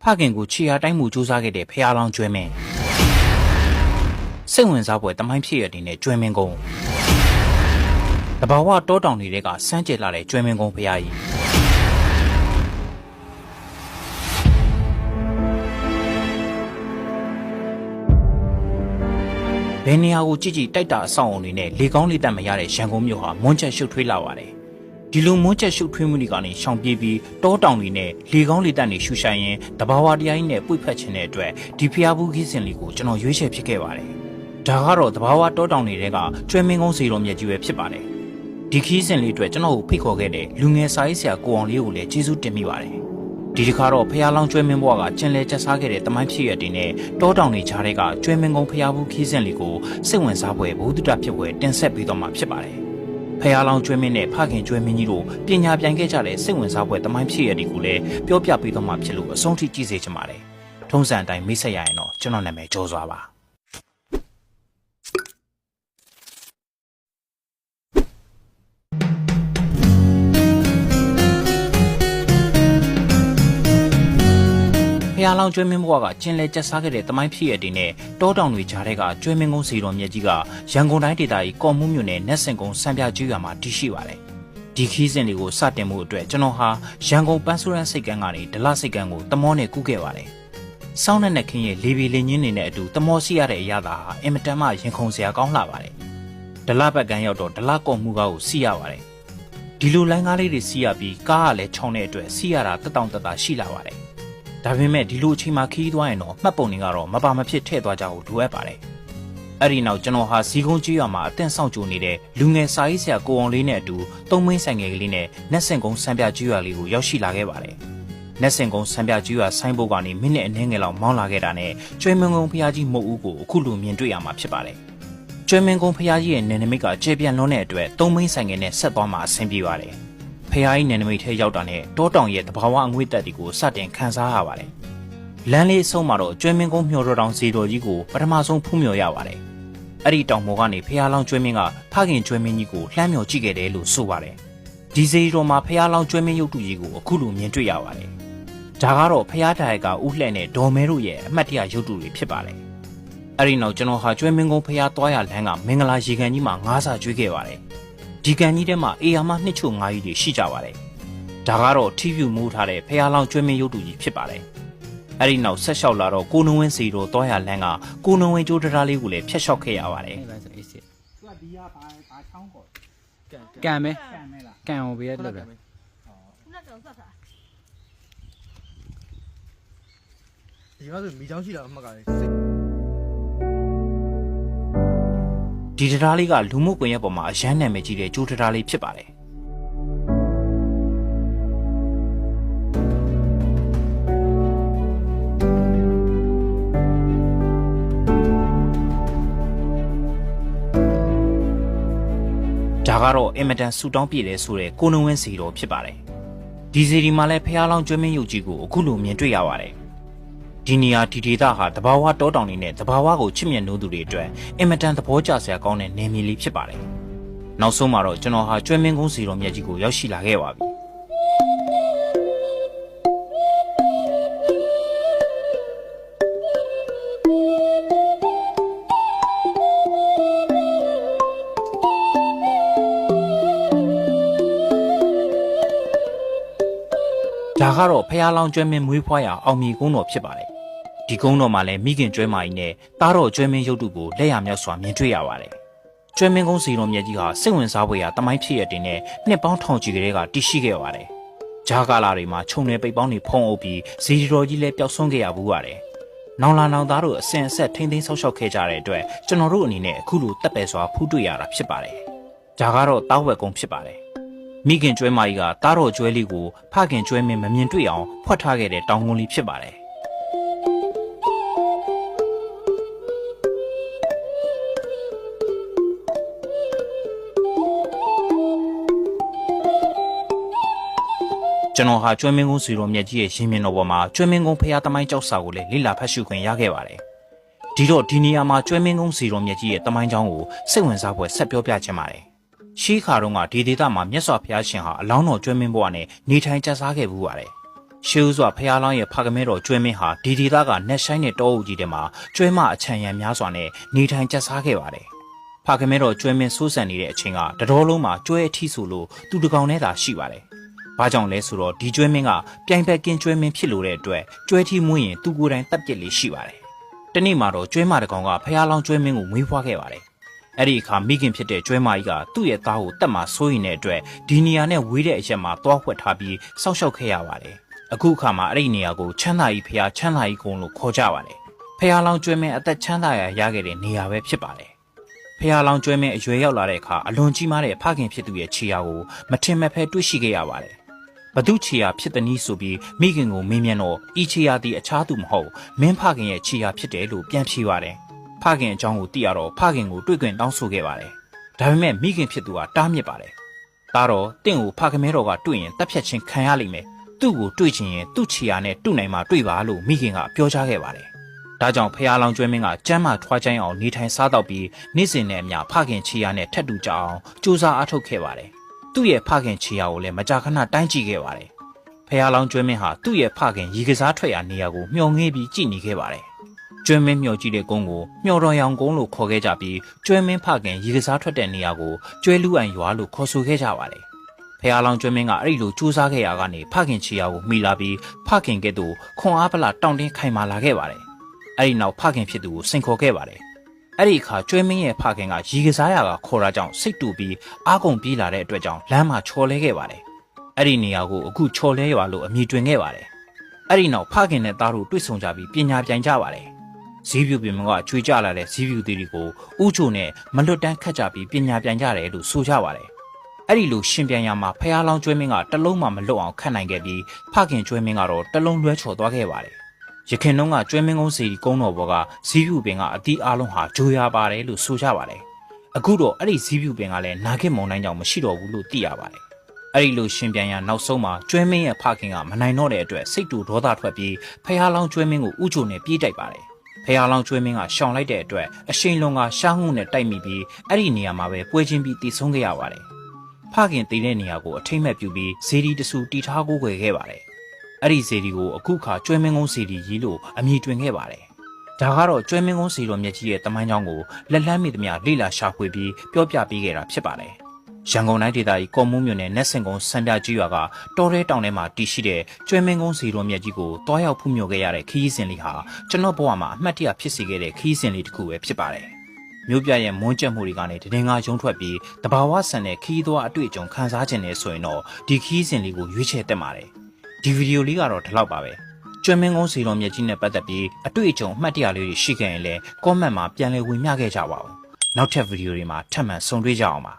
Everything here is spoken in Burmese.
ဖခင်ကိုခြေအားတိုင်းမှုစူးစမ်းခဲ့တဲ့ဖះလောင်းကျွဲမင်းစိတ်ဝင်စားပွဲတမိုင်းဖြစ်ရတဲ့ကျွဲမင်းကုန်းတဘာဝတောတောင်တွေကစမ်းကြဲလာတဲ့ကျွဲမင်းကုန်းဖះကြီးဘယ်နေရာကိုကြည့်ကြည့်တိုက်တာအဆောင်အုံတွေနဲ့လေကောင်းလေတက်မရတဲ့ရန်ကုန်မြို့ဟာမွန်းချက်ရှုပ်ထွေးလာပါတယ်ဒီလိုမွန်းချက်ရှုပ်ထွေးမှုတွေကနေရှောင်ပြေးပြီးတောတောင်တွေနဲ့လေကောင်းလေတက်နေရှူဆိုင်ရင်တဘာဝတရားကြီးနဲ့ပွေဖက်ခြင်းတဲ့အတွက်ဒီဖျားဘူးခီးစင်လေးကိုကျွန်တော်ရွေးချယ်ဖြစ်ခဲ့ပါတယ်ဒါကတော့တဘာဝတောတောင်တွေကကျွဲမင်းကုန်းစီတော်မြတ်ကြီးပဲဖြစ်ပါတယ်ဒီခီးစင်လေးအတွက်ကျွန်တော်ကိုဖိတ်ခေါ်ခဲ့တဲ့လူငယ်စာရေးဆရာကိုအောင်လေးကိုလည်းကျေးဇူးတင်မိပါတယ်ဒီတစ်ခါတော့ဖျားလောင်းကျွဲမင်းဘွားကကျင်လဲကျဆားခဲ့တဲ့တမိုင်းဖြစ်ရတဲ့နဲ့တောတောင်တွေကြားတွေကကျွဲမင်းကုန်းဖျားဘူးခီးစင်လေးကိုစိတ်ဝင်စားပွဲဘုဒ္ဓတဖြစ်ပွဲတင်ဆက်ပြီးတော့မှဖြစ်ပါတယ်ဖះလောင်းကျွဲမင်းနဲ့ဖခင်ကျွဲမင်းကြီးတို့ပညာပြိုင်ခဲ့ကြတဲ့စိတ်ဝင်စားပွဲတမိုင်းဖြစ်ရတဲ့ကိုလည်းပြောပြပေးတော့မှဖြစ်လို့အဆုံးထိကြည့်စေချင်ပါတယ်ထုံးစံအတိုင်းမိတ်ဆက်ရရင်တော့ကျွန်တော်နာမည်ကျော်စွာပါဖះလောင်းကျွဲမင်းဘွားကကျင်လဲကျက်စားခဲ့တဲ့တမိုင်းဖြစ်ရတဲ့နဲ့တောတောင်တွေကြားထဲကကျွဲမင်းကုန်းစီတော်မြတ်ကြီးကရန်ကုန်တိုင်းဒေသကြီးကော်မှုမြို့နယ်နတ်စင်ကုန်းစံပြကျွော်မှာတည်ရှိပါတယ်ဒီခီးစဉ်တွေကိုစတင်မှုအတွက်ကျွန်တော်ဟာရန်ကုန်ပန်းဆိုးရန်စိတ်ကန်းကနေဒလစိတ်ကန်းကိုတမောနဲ့ကူးခဲ့ပါတယ်စောင်းနဲ့ခင်းရဲ့လေပီလင်းချင်းနေတဲ့အတူတမောစီရတဲ့အရာသာဟာအင်မတန်မှရင်ခုန်စရာကောင်းလှပါတယ်ဒလဘက်ကန်းရောက်တော့ဒလကော်မှုကားကိုစီးရပါတယ်ဒီလိုလိုင်းကားလေးတွေစီးရပြီးကားကလည်းချောင်းတဲ့အတွက်စီးရတာတက်တောင့်တက်တာရှိလာပါတယ်ဒါပေမဲ့ဒီလိုအချိန်မှာခီးသွားရင်တော့မှတ်ပုံတွေကတော့မပါမဖြစ်ထည့်သွားကြဖို့လိုအပ်ပါတယ်။အဲ့ဒီနောက်ကျွန်တော်ဟာဇီကုန်းကြီးရွာမှာအတင်းဆောင်ကြိုနေတဲ့လူငယ်စာရေးဆရာကိုအောင်လေးနဲ့အတူသုံးမင်းဆိုင်ငယ်ကလေးနဲ့နတ်စင်ကုန်းစံပြကြီးရွာလေးကိုရောက်ရှိလာခဲ့ပါတယ်။နတ်စင်ကုန်းစံပြကြီးရွာဆိုင်းဘုတ်ကနေမိနစ်အနည်းငယ်လောက်မောင်းလာခဲ့တာနဲ့ကျွဲမင်းကုန်းဖျားကြီးမုတ်ဦးကိုအခုလိုမြင်တွေ့ရမှာဖြစ်ပါတယ်။ကျွဲမင်းကုန်းဖျားကြီးရဲ့နယ်နိမိတ်ကကျေပြန့်လွန်းတဲ့အတွက်သုံးမင်းဆိုင်ငယ်နဲ့ဆက်သွားမှာအဆင်ပြေပါတယ်။ဖျားကြီးနယ်နိမိတ်ထဲရောက်တာနဲ့တောတောင်ရဲ့တဘာဝအငွေ့တက်တွေကိုစတင်ခန်းစားရပါတယ်လမ်းလေးအဆုံးမှာတော့ကျွဲမင်းကုန်းမျောတော်တောင်ဇီတော်ကြီးကိုပထမဆုံးဖူးမြော်ရပါတယ်။အဲ့ဒီတောင်ပေါ်ကနေဖះလောင်းကျွဲမင်းကဖခင်ကျွဲမင်းကြီးကိုလှမ်းမြော်ကြည့်ခဲ့တယ်လို့ဆိုပါတယ်။ဒီဇီတော်မှာဖះလောင်းကျွဲမင်းရုပ်တုကြီးကိုအခုလိုမြင်တွေ့ရပါတယ်။ဒါကတော့ဖះတိုင်ကဥလှဲ့နဲ့ဒေါ်မဲတို့ရဲ့အမှတ်တရရုပ်တုတွေဖြစ်ပါတယ်။အဲ့ဒီနောက်ကျွန်တော်ဟာကျွဲမင်းကုန်းဖះသွားရလမ်းကမင်္ဂလာရေကန်ကြီးမှာငါးစာကျွေးခဲ့ပါတယ်။ဒီကန်ကြီးထဲမှာအေယာမနှစ်ချို့ငါးကြီးတွေရှိကြပါတယ်။ဒါကတော့ထီးဖြူမိုးထားတဲ့ဖះလောင်းကျွဲမင်းရုပ်တုကြီးဖြစ်ပါတယ်။အဲ့ဒီနောက်ဆက်လျှောက်လာတော့ကိုနဝင်းစီတို့တောရလန်းကကိုနဝင်းကျိုးတရားလေးကိုလည်းဖျက်လျှောက်ခဲ့ရပါတယ်သူကဒီကဘာချောင်းပေါ့ကန်မဲကန်ဟိုဘေးရလောက်တယ်ဒီကဆိုမိချောင်းရှိတာအမှတ်ကလေဒီတရားလေးကလူမှုကွန်ရက်ပေါ်မှာအရန်နာမည်ကြီးတဲ့ကျိုးတရားလေးဖြစ်ပါတယ်ဒါကတော့အင်မတန်ဆူတောင်းပြည့်တယ်ဆိုတဲ့ကိုနဝင်းစီတော်ဖြစ်ပါတယ်ဒီစီဒီမှာလည်းဖះလောင်းကျွဲမင်းရုပ်ကြီးကိုအခုလိုမြင်တွေ့ရပါတယ်ဒီနေရာဒီဒေသဟာတဘာဝတောတောင်တွေနဲ့တဘာဝကိုချစ်မြတ်နိုးသူတွေအတွက်အင်မတန်သဘောကျစရာကောင်းတဲ့နေမြေလေးဖြစ်ပါတယ်နောက်ဆုံးမှာတော့ကျွန်တော်ဟာကျွဲမင်းကုန်းစီတော်မြတ်ကြီးကိုရောက်ရှိလာခဲ့ပါပြီဒါကတော့ဖះလောင်းကျွဲမင်းမွေးဖွားရာအောင်မြေကုန်းတော်ဖြစ်ပါတယ်ဒီကုန်းတော်မှာလည်းမိခင်ကျွဲမကြီးနဲ့တားတော်ကျွဲမင်းရုပ်တုကိုလက်ရမြောက်စွာမြင်တွေ့ရပါတယ်ကျွဲမင်းကုန်းစီတော်မြတ်ကြီးဟာစိတ်ဝင်စားဖွယ်ရာတမိုင်းဖြစ်ရတဲ့နဲ့နှစ်ပေါင်းထောင်ချီကလေးကတည်ရှိခဲ့ပါတယ်ဂျာကာလာတွေမှာခြုံနယ်ပိတ်ပေါင်းတွေဖုံးအုပ်ပြီးဇီဒီတော်ကြီးလည်းပျောက်ဆုံးခဲ့ရဘူးပါတယ်နောင်လာနောင်သားတို့အစဉ်အဆက်ထိမ့်သိမ်းဆောက်ရှောက်ခဲ့ကြတဲ့အတွက်ကျွန်တော်တို့အနေနဲ့အခုလိုတက်ပယ်စွာဖူးတွေ့ရတာဖြစ်ပါတယ်ဒါကတော့တားဝက်ကုန်းဖြစ်ပါတယ်မိခင်ကျွဲမကြီးကတားတော်ကျွဲလေးကိုဖခင်ကျွဲမင်းမမြင်တွေ့အောင်ဖွက်ထားခဲ့တဲ့တောင်ကုန်းလေးဖြစ်ပါတယ်ကျွန်တော်ဟာကျွဲမင်းကုန်းစီတော်မြတ်ကြီးရဲ့ရင်မြင်တော်ပေါ်မှာကျွဲမင်းကုန်းဖះသမိုင်းကြောက်စာကိုလည်းလေ့လာဖတ်ရှုခွင့်ရခဲ့ပါတယ်ဒီတော့ဒီနေရာမှာကျွဲမင်းကုန်းစီတော်မြတ်ကြီးရဲ့သမိုင်းကြောင်းကိုစိတ်ဝင်စားဖွယ်ဆက်ပြောပြချင်ပါတယ်ရှေးခါတုန်းကဒီဒေသမှာမြတ်စွာဘုရားရှင်ဟာအလောင်းတော်ကျွဲမင်းဘဝနဲ့နေထိုင်ကျဆားခဲ့ဘူးပါတယ် ရှေးဥစွာဖះလောင်းရဲ့ဖခင်မဲတော်ကျွဲမင်းဟာဒီဒေသကနက်ဆိုင်တဲ့တောအုပ်ကြီးထဲမှာကျွဲမအချံရံများစွာနဲ့နေထိုင်ကျက်စားခဲ့ပါတယ်ဖခင်မဲတော်ကျွဲမင်းစိုးစံနေတဲ့အချိန်ကတတော်လုံးမှာကျွဲအထီးဆိုလို့သူတကောင်နဲ့သာရှိပါတယ်ဘာကြောင့်လဲဆိုတော့ဒီကျွဲမင်းကပြိုင်ဘက်ကင်းကျွဲမင်းဖြစ်လို့တဲ့အတွက်ကျွဲထီးမွေးရင်သူကိုယ်တိုင်တပ်ပစ်လေးရှိပါတယ်တနေ့မှာတော့ကျွဲမတကောင်ကဖះလောင်းကျွဲမင်းကိုမွေးဖွားခဲ့ပါတယ်အဲ့ဒီအခါမိခင်ဖြစ်တဲ့ကျွဲမကြီးကသူ့ရဲ့သားကိုတတ်မှစိုးရင်တဲ့အတွက်ဒီနေရာနဲ့ဝေးတဲ့အရက်မှာတွားဖွက်ထားပြီးစောင့်ရှောက်ခဲ့ရပါတယ်အခုအခါမှာအဲ့ဒီနေရာကိုချမ်းသာကြီးဖះချမ်းသာကြီးကုန်းလို့ခေါ်ကြပါတယ်ဖះလောင်းကျွဲမင်းအသက်ချမ်းသာရခဲ့တဲ့နေရာပဲဖြစ်ပါတယ်ဖះလောင်းကျွဲမင်းအရွယ်ရောက်လာတဲ့အခါအလွန်ကြီးမားတဲ့ဖခင်ဖြစ်သူရဲ့ခြေရာကိုမထင်မဲ့ဖဲတွေ့ရှိခဲ့ရပါတယ်ဘသူခြေရာဖြစ်တဲ့နည်းဆိုပြီးမိခင်ကိုမေးမြန်းတော့ဤခြေရာသည်အခြားသူမဟုတ်မင်းဖခင်ရဲ့ခြေရာဖြစ်တယ်လို့ပြန်ဖြေပါတယ်ဖခင်အကြောင်းကိုသိရတော့ဖခင်ကိုတွေ့ခွင့်တောင်းဆိုခဲ့ပါတယ်ဒါပေမဲ့မိခင်ဖြစ်သူကတားမြစ်ပါတယ်ဒါတော့တင့်ကိုဖခင်မဲတော်ကတွေ့ရင်တပ်ဖြတ်ခြင်းခံရလိမ့်မယ်သူ့ကိုတွေ့ချင်ရင်သူ့ခြေရာနဲ့တူနိုင်မှာတွေ့ပါလို့မိခင်ကပြောကြားခဲ့ပါတယ်ဒါကြောင့်ဖះလောင်းကျွဲမင်းကကျမ်းမာထွားချိုင်းအောင်နေထိုင်စားတော့ပြီးနေ့စဉ်နဲ့အမျှဖခင်ခြေရာနဲ့ထပ်တူကြအောင်ကြိုးစားအားထုတ်ခဲ့ပါတယ်သူ့ရဲ့ဖခင်ခြေရာကိုလည်းမကြာခဏတိုင်းကြည့်ခဲ့ပါတယ်ဖះလောင်းကျွဲမင်းဟာသူ့ရဲ့ဖခင်ရေကစားထွက်ရာနေရာကိုမျှော်ငေးပြီးကြည့်နေခဲ့ပါတယ်ကျွဲမင်းမျှော်ကြည့်တဲ့ကုန်းကိုမျှော်တော်ရောင်ကုန်းလို့ခေါ်ခဲ့ကြပြီးကျွဲမင်းဖခင်ရေကစားထွက်တဲ့နေရာကိုကျွဲလူအိုင်ရွာလို့ခေါ်ဆိုခဲ့ကြပါတယ်ဖះလောင်းကျွဲမင်းကအဲ့ဒီလိုကြိုးစားခဲ့ရာကနေဖခင်ခြေရာကိုမိလာပြီးဖခင်ကဲ့သို့ခွန်အားပလတောင့်တင်းခိုင်မာလာခဲ့ပါတယ်အဲ့ဒီနောက်ဖခင်ဖြစ်သူကိုစင်ခေါ်ခဲ့ပါတယ်အဲ့ဒီအခါကျွဲမင်းရဲ့ဖခင်ကရေကစားရာကခေါ်တာကြောင့်စိတ်တူပြီးအားကုန်ပြေးလာတဲ့အတွက်ကြောင့်လမ်းမှာချော်လဲခဲ့ပါတယ်အဲ့ဒီနေရာကိုအခုချော်လဲရွာလို့အမည်တွင်ခဲ့ပါတယ်အဲ့ဒီနောက်ဖခင်နဲ့သားတို့တွေ့ဆုံကြပြီးပညာပြိုင်ကြပါတယ်ဇီးပြူပင်ကကျွေးကြလာတဲ့ဇီးပြူသေးတွေကိုဥချိုနဲ့မလွတ်တမ်းခတ်ကြပြီးပညာပြိုင်ကြတယ်လို့ဆိုကြပါတယ်အဲ့ဒီလိုရှင်ပြန်ရမှာဖះလောင်းကျွဲမင်းကတလုံးမှမလွတ်အောင်ခတ်နိုင်ခဲ့ပြီးဖခင်ကျွဲမင်းကတော့တလုံးလွဲချော်သွားခဲ့ပါတယ်ရခင်တုန်းကကျွဲမင်းကုန်းစီကုန်းတော်ဘော်ကဇီးပြူပင်ကအတီးအလုံးဟာဂျိုးရပါတယ်လို့ဆိုကြပါတယ်အခုတော့အဲ့ဒီဇီးပြူပင်ကလည်းနာဂစ်မုန်တိုင်းကြောင့်မရှိတော့ဘူးလို့သိရပါတယ်အဲ့ဒီလိုရှင်ပြန်ရနောက်ဆုံးမှာကျွဲမင်းရဲ့ဖခင်ကမနိုင်တော့တဲ့အတွက်စိတ်တူဒေါသထွက်ပြီးဖះလောင်းကျွဲမင်းကိုဥချိုနဲ့ပြေးတိုက်ပါတယ်ဖះလောင်းကျွဲမင်းကရှောင်လိုက်တဲ့အတွက်အရှိန်လုံးကရှားငုံနဲ့တိုက်မိပြီးအဲ့ဒီနေရာမှာပဲပွဲချင်းပြီးတည်ဆုံးခဲ့ရပါတယ်ဖခင်တည်တဲ့နေရာကိုအထိမ့်မဲ့ပြုပြီးဇေဒီတဆူတီထားကိုးကွယ်ခဲ့ပါတယ်အဲ့ဒီဇေဒီကိုအခုခါကျွဲမင်းကုန်းဇေဒီကြီးလို့အမည်တွင်ခဲ့ပါတယ်ဒါကတော့ကျွဲမင်းကုန်းဇေတော်မြတ်ကြီးရဲ့တမိုင်းကြောင်းကိုလက်လှမ်းမိသမျှလေ့လာရှာဖွေပြီးပြောပြပေးခဲ့တာဖြစ်ပါတယ်ရန်ကုန်တိုင်းဒေသကြီးကော်မုန်းမြို့နယ်နက်စင်ကုန်းစံပြကြီးရွာကတော်ရဲတောင်ထဲမှာတည်ရှိတဲ့ကျွဲမင်းကုန်းဇေတော်မြတ်ကြီးကိုတွားရောက်ဖူးမြော်ခဲ့ရတဲ့ခရီးစဉ်လေးဟာကျွန်တော်ဘဝမှာအမှတ်တရဖြစ်စေခဲ့တဲ့ခရီးစဉ်လေးတစ်ခုပဲဖြစ်ပါတယ်မြို့ပြရဲ့မွန်းကျက်မှုတွေကနေတည်ငါရုံထွက်ပြီးတဘာဝဆန်တဲ့ခီးသွွားအတွေ့အကြုံခန်းစားခြင်းနဲ့ဆိုရင်တော့ဒီခီးစဉ်လေးကိုရွေးချယ်တက်ပါတယ်ဒီဗီဒီယိုလေးကတော့ဒီလောက်ပါပဲကျွဲမင်းကုန်းစီတော်မြတ်ကြီးနဲ့ပတ်သက်ပြီးအတွေ့အကြုံအမှတ်တရလေးတွေရှိခဲ့ရင်လည်း comment မှာပြန်လည်ဝေမျှခဲ့ကြပါဦးနောက်ထပ်ဗီဒီယိုတွေမှာထပ်မံဆုံတွေ့ကြအောင်ပါ